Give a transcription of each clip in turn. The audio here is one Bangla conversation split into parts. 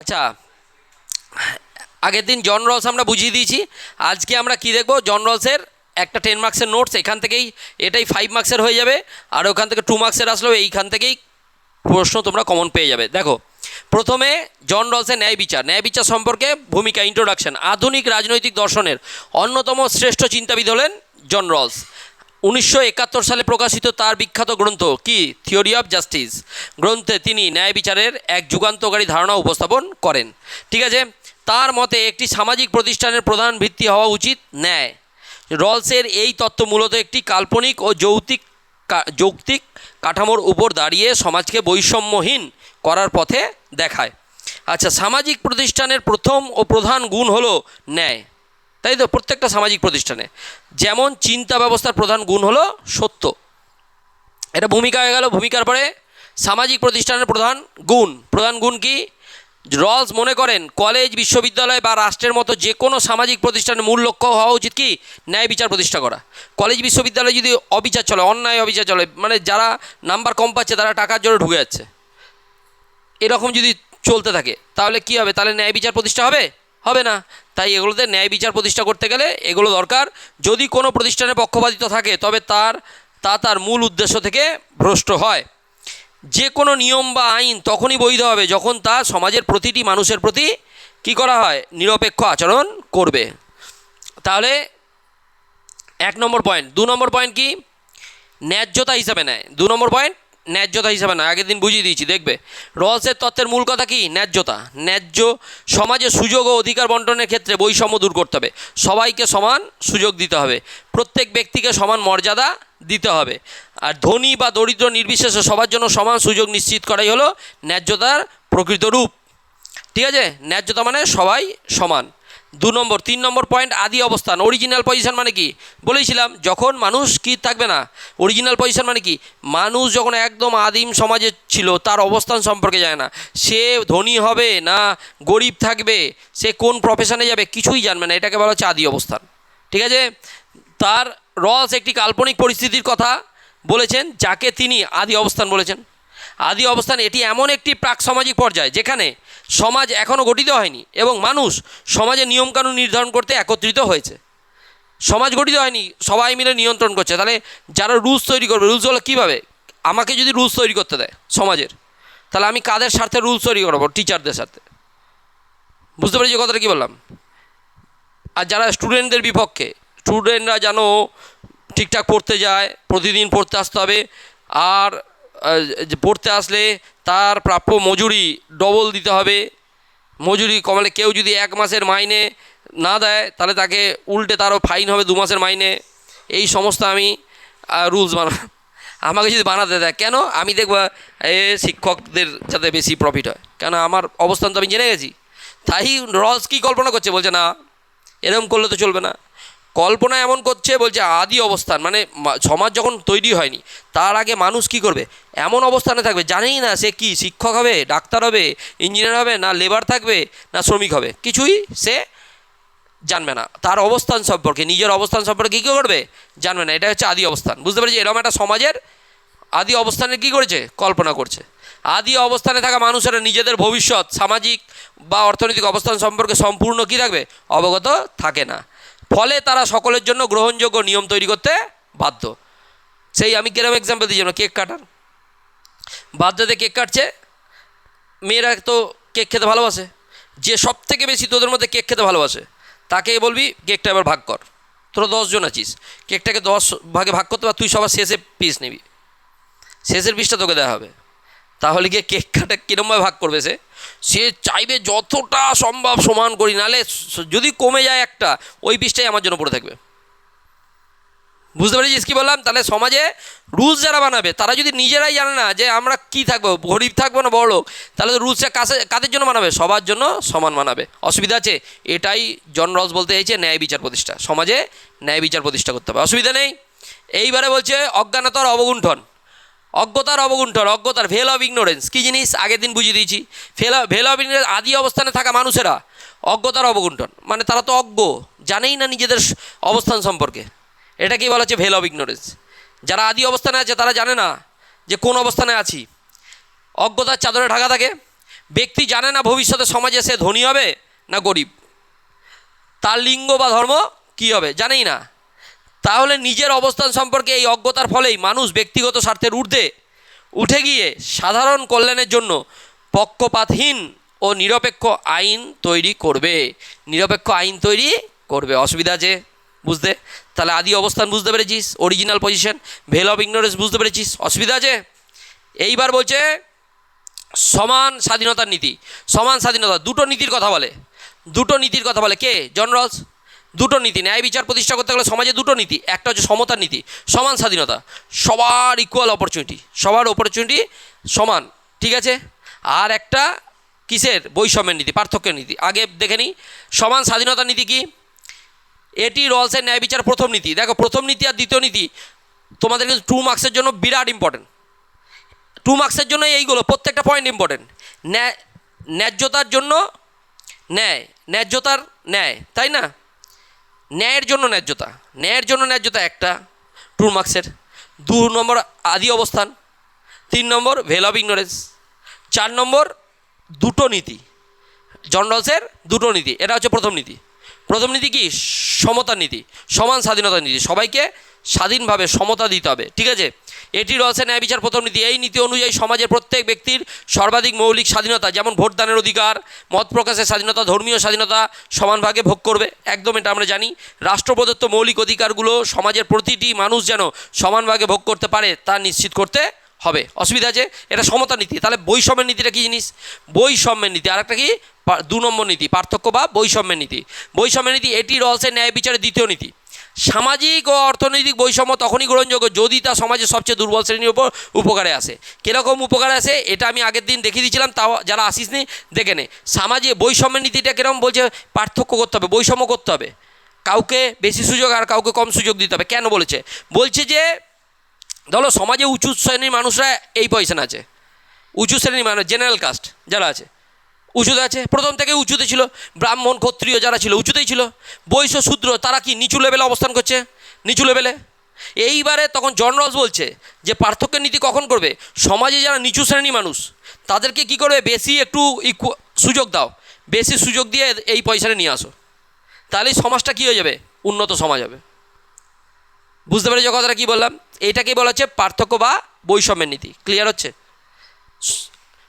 আচ্ছা, আগের দিন জন রলস আমরা বুঝিয়ে দিয়েছি। আজকে আমরা কি দেখব? জন রলসের একটা 10 মার্কসের নোটস, এখান থেকেই এটাই 5 মার্কসের হয়ে যাবে, আর ওখান থেকে 2 মার্কসের আসলেও এইখান থেকেই প্রশ্ন তোমরা কমন পেয়ে যাবে। দেখো, প্রথমে জন রলসের ন্যায় বিচার সম্পর্কে ভূমিকা, ইন্ট্রোডাকশন। আধুনিক রাজনৈতিক দর্শনের অন্যতম শ্রেষ্ঠ চিন্তাবিদ হলেন জন রলস। 1971 সালে প্রকাশিত তার বিখ্যাত গ্রন্থ কি? থিওরি অফ জাস্টিস গ্রন্থে তিনি ন্যায় বিচারের এক যুগান্তকারী ধারণা উপস্থাপন করেন। ঠিক আছে, তার মতে একটি সামাজিক প্রতিষ্ঠানের প্রধান ভিত্তি হওয়া উচিত ন্যায়। রলসের এই তত্ত্ব মূলত একটি কাল্পনিক ও যৌক্তিক কাঠামোর উপর দাঁড়িয়ে সমাজকে বৈষম্যহীন করার পথে দেখায়। আচ্ছা, সামাজিক প্রতিষ্ঠানের প্রথম ও প্রধান গুণ হলো ন্যায়, তাই তো? প্রত্যেকটা সামাজিক প্রতিষ্ঠানে যেমন চিন্তা ব্যবস্থার প্রধান গুণ হলো সত্য। এটা ভূমিকা হয়ে গেল। ভূমিকার পরে সামাজিক প্রতিষ্ঠানের প্রধান গুণ কি? রলস মনে করেন কলেজ, বিশ্ববিদ্যালয় বা রাষ্ট্রের মতো যে কোনো সামাজিক প্রতিষ্ঠানের মূল লক্ষ্য হওয়া উচিত কি? ন্যায় বিচার প্রতিষ্ঠা করা। কলেজ বিশ্ববিদ্যালয়ে যদি অবিচার চলে, অন্যায় অবিচার চলে, মানে যারা নাম্বার কম পাচ্ছে তারা টাকার জোরে ঢুকে যাচ্ছে, এরকম যদি চলতে থাকে তাহলে কি হবে? তাহলে ন্যায় বিচার প্রতিষ্ঠা হবে না। তাই এগুলোতে ন্যায় বিচার প্রতিষ্ঠা করতে গেলে এগুলো দরকার। যদি কোনো প্রতিষ্ঠানে পক্ষপাতিত্ব থাকে তবে তার মূল উদ্দেশ্য থেকে ভ্রষ্ট হয়। যে কোনো নিয়ম বা আইন তখনই বৈধ হবে যখন তা সমাজের প্রতিটি মানুষের প্রতি কি করা হয়? নিরপেক্ষ আচরণ করবে। তাহলে 1 নম্বর পয়েন্ট। 2 নম্বর পয়েন্ট কি? ন্যায্যতা হিসাবে নেয়। 2 নম্বর পয়েন্ট ন্যায্যতা হিসাবে নয়, আগের দিন বুঝিয়ে দিয়েছি, দেখবে। রলসের তত্ত্বের মূল কথা কি? ন্যায্যতা। সমাজে সুযোগ ও অধিকার বন্টনের ক্ষেত্রে বৈষম্য দূর করতে হবে। সবাইকে সমান সুযোগ দিতে হবে, প্রত্যেক ব্যক্তিকে সমান মর্যাদা দিতে হবে, আর ধনী বা দরিদ্র নির্বিশেষে সবার জন্য সমান সুযোগ নিশ্চিত করাই হলো ন্যায্যতার প্রকৃত রূপ। ঠিক আছে, ন্যায্যতা মানে সবাই সমান। 2 নম্বর। 3 নম্বর পয়েন্ট আদি অবস্থান, অরিজিনাল পজিশন মানে কি? বলেছিলাম যখন মানুষ কি থাকবে না, অরিজিনাল পজিশন মানে কি? মানুষ যখন একদম আদিম সমাজে ছিল, তার অবস্থান সম্পর্কে জানে না, সে ধনী হবে না গরিব থাকবে, সে কোন প্রফেশনে যাবে কিছুই জানবে না, এটাকে বলা হচ্ছে আদি অবস্থান। ঠিক আছে, তার রলস একটি কাল্পনিক পরিস্থিতির কথা বলেছেন যাকে তিনি আদি অবস্থান বলেছেন। আদি অবস্থান এটি এমন একটি প্রাক সামাজিক পর্যায় যেখানে সমাজ এখনও গঠিত হয়নি এবং মানুষ সমাজের নিয়মকানুন নির্ধারণ করতে একত্রিত হয়েছে। সমাজ গঠিত হয়নি, সবাই মিলে নিয়ন্ত্রণ করছে। তাহলে যারা রুলস তৈরি করবে, রুলসগুলো কীভাবে? আমাকে যদি রুলস তৈরি করতে দেয় সমাজের, তাহলে আমি কাদের স্বার্থে রুলস তৈরি করবো? টিচারদের স্বার্থে। বুঝতে পেরেছি কথাটা কী বললাম? আর যারা স্টুডেন্টদের বিপক্ষে, স্টুডেন্টরা যেন ঠিকঠাক পড়তে যায়, প্রতিদিন পড়তে আসতে হবে, আর পড়তে আসলে তার প্রাপ্য মজুরি ডবল দিতে হবে। মজুরি কমালে, কেউ যদি 1 মাসের মাইনে না দেয় তাহলে তাকে উল্টে তারও ফাইন হবে 2 মাসের মাইনে। এই সমস্ত আমি রুলস আমাকে যদি বানাতে দেয়, কেন? আমি দেখব শিক্ষকদের যাতে বেশি প্রফিট হয়, কেন? আমার অবস্থান তো আমি জেনে গেছি। তাই রলস কী কল্পনা করছে? বলছে না, এরকম করলে তো চলবে না। কল্পনা এমন করছে, বলছে আদি অবস্থান মানে সমাজ যখন তৈরি হয়নি তার আগে মানুষ কি করবে? এমন অবস্থানে থাকবে, জানেই না সে কি শিক্ষক হবে, ডাক্তার হবে, ইঞ্জিনিয়ার হবে, না লেবার থাকবে, না শ্রমিক হবে, কিছুই সে জানবে না। তার অবস্থান সম্পর্কে, নিজের অবস্থান সম্পর্কে কী করবে? জানবে না। এটা হচ্ছে আদি অবস্থান। বুঝতে পেরেছি? এরকম একটা সমাজের আদি অবস্থানের কী করেছে? কল্পনা করছে। আদি অবস্থানে থাকা মানুষেরা নিজেদের ভবিষ্যৎ, সামাজিক বা অর্থনৈতিক অবস্থান সম্পর্কে সম্পূর্ণ কী থাকবে? অবগত থাকে না। ফলে তারা সকলের জন্য গ্রহণযোগ্য নিয়ম তৈরি করতে বাধ্য। সেই আমি কিরকম এক্সাম্পল দিয়েছিলাম, কেক কাটার। বার্থডেতে কেক কাটছে, মেয়েরা তো কেক খেতে ভালোবাসে, যে সব থেকে বেশি তোদের মধ্যে কেক খেতে ভালোবাসে তাকে বলবি কেকটা এবার ভাগ কর। তোরা 10 জন আছিস, কেকটাকে 10 ভাগে ভাগ করতে পার, তুই সবার শেষে পিস নিবি, শেষের পিসটা তোকে দেওয়া হবে। তাহলে গিয়ে কেক কাটা কীরমভাবে ভাগ করবে? সে চাইবে যতটা সম্ভব সমান করি, নাহলে যদি কমে যায় একটা, ওই পিসটাই আমার জন্য পড়ে থাকবে। বুঝতে পেরেছিস কী বললাম? তাহলে সমাজে রুলস যারা বানাবে তারা যদি নিজেরাই জানে না যে আমরা কি থাকবো, গরিব থাকবো না বড়লোক, তাহলে রুলসটা কাদের জন্য বানাবে? সবার জন্য সমান বানাবে। অসুবিধা আছে? এটাই জন রলস বলতে চাইছে ন্যায় বিচার প্রতিষ্ঠা। সমাজে ন্যায় বিচার প্রতিষ্ঠা করতে হবে, অসুবিধা নেই। এইবারে বলছে অজ্ঞানতার অবগুণ্ঠন। অজ্ঞতার ভেল অফ ইগনোরেন্স কী জিনিস? আগের দিন বুঝিয়ে দিয়েছি। ভেল অফ ইগনোরেন্স, আদি অবস্থানে থাকা মানুষেরা অজ্ঞতার অবগুণ্ঠন, মানে তারা তো অজ্ঞ, জানেই না নিজেদের অবস্থান সম্পর্কে। এটা কি বলা হচ্ছে? ভেল অফ ইগনোরেন্স। যারা আদি অবস্থানে আছে তারা জানে না যে কোন অবস্থানে আছি। অজ্ঞতার চাদরে ঢাকা থাকে। ব্যক্তি জানে না ভবিষ্যতে সমাজে সে ধনী হবে না গরিব, তার লিঙ্গ বা ধর্ম কী হবে জানেই না। তাহলে নিজের অবস্থান সম্পর্কে এই অজ্ঞতার ফলেই মানুষ ব্যক্তিগত স্বার্থের ঊর্ধ্বে উঠে গিয়ে সাধারণ কল্যাণের জন্য পক্ষপাতহীন ও নিরপেক্ষ আইন তৈরি করবে। নিরপেক্ষ আইন তৈরি করবে। অসুবিধা আছে বুঝতে? তাহলে আদি অবস্থান বুঝতে পেরেছিস, original position, veil of ignorance বুঝতে পেরেছিস। অসুবিধা আছে? এইবার বলছে সমান স্বাধীনতার নীতি। সমান স্বাধীনতা দুটো নীতির কথা বলে, দুটো নীতির কথা বলে কে? জন রলস। দুটো নীতি, ন্যায় বিচার প্রতিষ্ঠা করতে গেলে সমাজে দুটো নীতি, একটা হচ্ছে সমতার নীতি, সমান স্বাধীনতা, সবার ইকুয়াল অপরচুনিটি, সবার অপরচুনিটি সমান, ঠিক আছে। আর একটা কিসের? বৈষম্যের নীতি, পার্থক্যের নীতি। আগে দেখে নিই সমান স্বাধীনতার নীতি কি। এটি রলসের ন্যায় বিচার প্রথম নীতি। দেখো প্রথম নীতি আর দ্বিতীয় নীতি তোমাদের কিন্তু 2 মার্কসের জন্য বিরাট ইম্পর্টেন্ট। 2 মার্কসের জন্য এইগুলো প্রত্যেকটা পয়েন্ট ইম্পর্টেন্ট। ন্যায্যতার জন্য ন্যায়, ন্যায্যতার ন্যায়, তাই না? ন্যায়ের জন্য ন্যায্যতা, ন্যায়ের জন্য ন্যায্যতা একটা 2 মার্কসের। 2 নম্বর আদি অবস্থান, 3 নম্বর ভেল অফ ইগনোরেন্স, 4 নম্বর দুটো নীতি, জন রলসের দুটো নীতি। এটা হচ্ছে প্রথম নীতি। প্রথম নীতি কি? সমতার নীতি, সমান স্বাধীনতার নীতি, সবাইকে স্বাধীনভাবে সমতা দিতে হবে, ঠিক আছে। এটি রয়েছে ন্যায় বিচার প্রথম নীতি। এই নীতি অনুযায়ী সমাজের প্রত্যেক ব্যক্তির সর্বাধিক মৌলিক স্বাধীনতা, যেমন ভোটদানের অধিকার, মত প্রকাশের স্বাধীনতা, ধর্মীয় স্বাধীনতা সমান ভাগে ভোগ করবে। একদম এটা আমরা জানি। রাষ্ট্র প্রদত্ত মৌলিক অধিকারগুলো সমাজের প্রতিটি মানুষ যেন সমান ভাগে ভোগ করতে পারে তা নিশ্চিত করতে হবে। অসুবিধা আছে? এটা সমতা নীতি। তাহলে বৈষম্যের নীতিটা কী জিনিস? বৈষম্যের নীতি। আর একটা কি? 2 নম্বর নীতি, পার্থক্য বা বৈষম্যের নীতি। বৈষম্যের নীতি এটি রলসের ন্যায় বিচারের দ্বিতীয় নীতি। সামাজিক ও অর্থনৈতিক বৈষম্য তখনই গ্রহণযোগ্য যদি তা সমাজের সবচেয়ে দুর্বল শ্রেণীর উপর উপকারে আসে। কীরকম উপকারে আসে এটা আমি আগের দিন দেখিয়ে দিয়েছিলাম, তাও যারা আসিস নি দেখে নে। সামাজিক বৈষম্যের নীতিটা কীরকম বলছে? পার্থক্য করতে হবে, বৈষম্য করতে হবে, কাউকে বেশি সুযোগ আর কাউকে কম সুযোগ দিতে হবে। কেন বলেছে? বলছে যে ধরো সমাজে উঁচু শ্রেণীর মানুষরা এই পয়সা আছে, উঁচু শ্রেণীর মানুষ জেনারেল কাস্ট যারা আছে উঁচুতে আছে, প্রথম থেকে উঁচুতে ছিল। ব্রাহ্মণ ক্ষত্রিয় যারা ছিল উঁচুতেই ছিল। বৈশ্য শূদ্র তারা কি নিচু লেভেলে অবস্থান করছে, নিচু লেভেলে। এইবারে তখন জন রলস বলছে যে পার্থক্যের নীতি কখন করবে? সমাজে যারা নিচু শ্রেণীর মানুষ তাদেরকে কি করবে? বেশি একটু সুযোগ দাও, বেশি সুযোগ দিয়ে এই পয়সাটা নিয়ে আসো, তাহলেই সমাজটা কী হয়ে যাবে? উন্নত সমাজ হবে। বুঝতে পেরেছো কথাটা কী বললাম? এইটাকেই বলা হচ্ছে পার্থক্য বা বৈষম্যের নীতি। ক্লিয়ার হচ্ছে?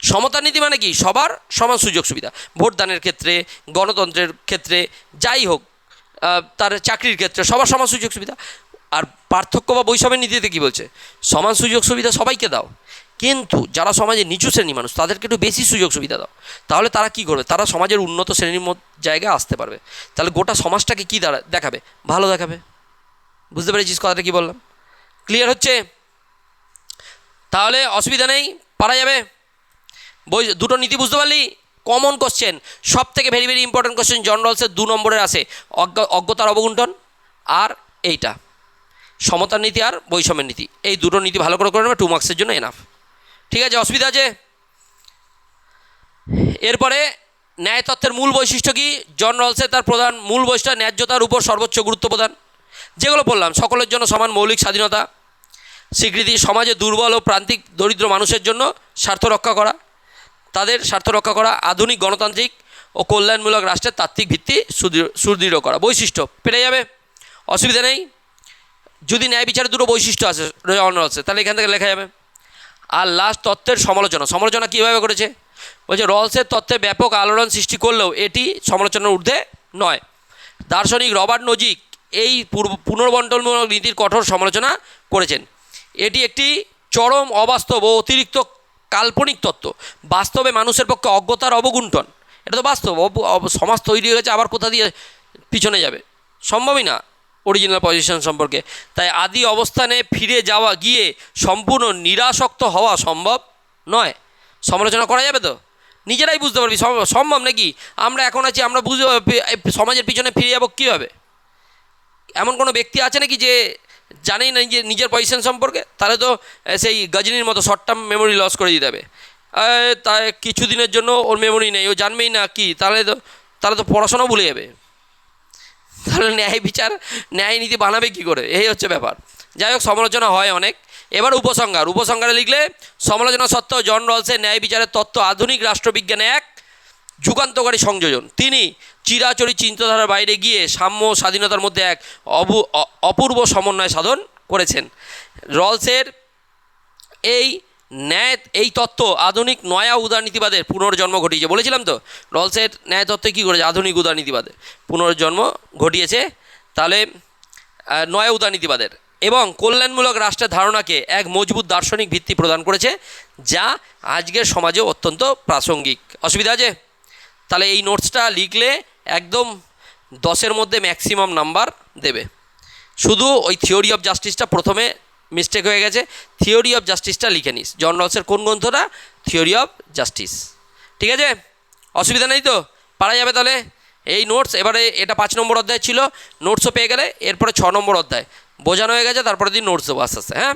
সমতার নীতি মানে কি? সবার সমান সুযোগ সুবিধা, ভোটদানের ক্ষেত্রে, গণতন্ত্রের ক্ষেত্রে, যাই হোক, তার চাকরির ক্ষেত্রে সবার সমান সুযোগ সুবিধা। আর পার্থক্য বা বৈষম্যের নীতিতে কী বলছে? সমান সুযোগ সুবিধা সবাইকে দাও, কিন্তু যারা সমাজে নিচু শ্রেণীর মানুষ তাদেরকে একটু বেশি সুযোগ সুবিধা দাও, তাহলে তারা কী করবে? তারা সমাজের উন্নত শ্রেণীর জায়গায় আসতে পারবে। তাহলে গোটা সমাজটাকে কী দেখাবে? ভালো দেখাবে। বুঝতে পেরেছিস কথাটা কী বললাম? ক্লিয়ার হচ্ছে? তাহলে অসুবিধা নেই, পারা যাবে। দুটো নীতি বুঝতে পারলি? কমন কোশ্চেন, সব থেকে ভেরি ভেরি ইম্পর্টেন্ট কোশ্চেন জন রলসের 2 নম্বরের আসে, অজ্ঞতার অবগুণ্ঠন আর এইটা সমতার নীতি আর বৈষম্যের নীতি। এই দুটো নীতি ভালো করে নেবে, 2 মার্কসের জন্য এনাফ, ঠিক আছে। অসুবিধা আছে? এরপরে ন্যায় তত্ত্বের মূল বৈশিষ্ট্য কি? জন রলসের তার প্রধান মূল বৈশিষ্ট্য ন্যায্যতার উপর সর্বোচ্চ গুরুত্ব প্রদান, যেগুলো বললাম, সকলের জন্য সমান মৌলিক স্বাধীনতা স্বীকৃতি, সমাজে দুর্বল ও প্রান্তিক দরিদ্র মানুষের জন্য স্বার্থ রক্ষা করা, তাদের স্বার্থ রক্ষা করা, আধুনিক গণতান্ত্রিক ও কল্যাণমূলক রাষ্ট্রের তাত্ত্বিক ভিত্তি সুদৃঢ় করা। বৈশিষ্ট্য পেরে যাবে, অসুবিধা নেই। যদি ন্যায় বিচারের দুটো বৈশিষ্ট্য আছে রলসে, তাহলে এখান থেকে লেখা যাবে। আর লাস্ট তত্ত্বের সমালোচনা। সমালোচনা কীভাবে করেছে? বলছে রলসের তত্ত্বে ব্যাপক আলোড়ন সৃষ্টি করলেও এটি সমালোচনার ঊর্ধ্বে নয়। দার্শনিক রবার্ট নোজিক এই পুনর্বণ্টনমূলক নীতির কঠোর সমালোচনা করেছেন। এটি একটি চরম অবাস্তব ও অতিরিক্ত কাল্পনিক তত্ত্ব। বাস্তবে মানুষের পক্ষে অজ্ঞতার অবগুণ্ঠন, এটা তো বাস্তব। সমাজ তৈরি হয়ে গেছে, আবার কোথা দিয়ে পিছনে যাবে? সম্ভবই না অরিজিনাল পজিশন সম্পর্কে। তাই আদি অবস্থানে ফিরে যাওয়া গিয়ে সম্পূর্ণ নিরাসক্ত হওয়া সম্ভব নয়। সমালোচনা করা যাবে তো? নিজেরাই বুঝতে পারবি সম্ভব নাকি? আমরা এখন আছি, আমরা বুঝতে সমাজের পিছনে ফিরে যাবো কীভাবে? এমন কোনো ব্যক্তি আছে নাকি যে জানেই না নিজের পজিশন সম্পর্কে? তাহলে তো সেই গজনীর মতো শর্ট টার্ম মেমোরি লস করে দিতে হবে। তাই কিছুদিনের জন্য ওর মেমোরি নেই, ও জানবেই না কি, তাহলে তো পড়াশোনাও ভুলে যাবে। তাহলে ন্যায় বিচার ন্যায় নীতি বানাবে কী করে? এই হচ্ছে ব্যাপার। যাই হোক, সমালোচনা হয় অনেক, এবার উপসংহারে লিখলে সমালোচনা সত্ত্বেও জন রলসের ন্যায় বিচারের তত্ত্ব আধুনিক রাষ্ট্রবিজ্ঞানে এক যুগান্তকারী সংযোজন। তিনি চিরাচরিত চিন্তাধারার বাইরে গিয়ে সাম্য ও স্বাধীনতার মধ্যে এক অপূর্ব সমন্বয় সাধন করেছেন। রলসের এই তত্ত্ব আধুনিক নয়া উদারনীতিবাদের পুনর্জন্ম ঘটিয়েছে। বলেছিলাম তো রলসের ন্যায় তত্ত্ব কী করেছে? আধুনিক উদারনীতিবাদের পুনর্জন্ম ঘটিয়েছে। তাহলে নয়া উদারনীতিবাদের এবং কল্যাণমূলক রাষ্ট্রের ধারণাকে এক মজবুত দার্শনিক ভিত্তি প্রদান করেছে, যা আজকের সমাজে অত্যন্ত প্রাসঙ্গিক। অসুবিধা আছে? তাহলে এই নোটসটা লিখলে একদম 10-এর মধ্যে ম্যাক্সিমাম নাম্বার দেবে। শুধু ওই থিওরি অফ জাস্টিসটা প্রথমে মিস্টেক হয়ে গেছে, থিওরি অফ জাস্টিসটা লিখে নিস। জন রলসের কোন গ্রন্থটা? Theory of justice. ঠিক আছে, অসুবিধা নেই তো, পারা যাবে। তাহলে এই নোটস, এবারে এটা 5 নম্বর অধ্যায় ছিল, নোটসও পেয়ে গেলে। এরপরে 6 নম্বর অধ্যায় বোঝানো হয়ে গেছে, তারপরে দিন নোটস দেবো আস্তে আস্তে। হ্যাঁ।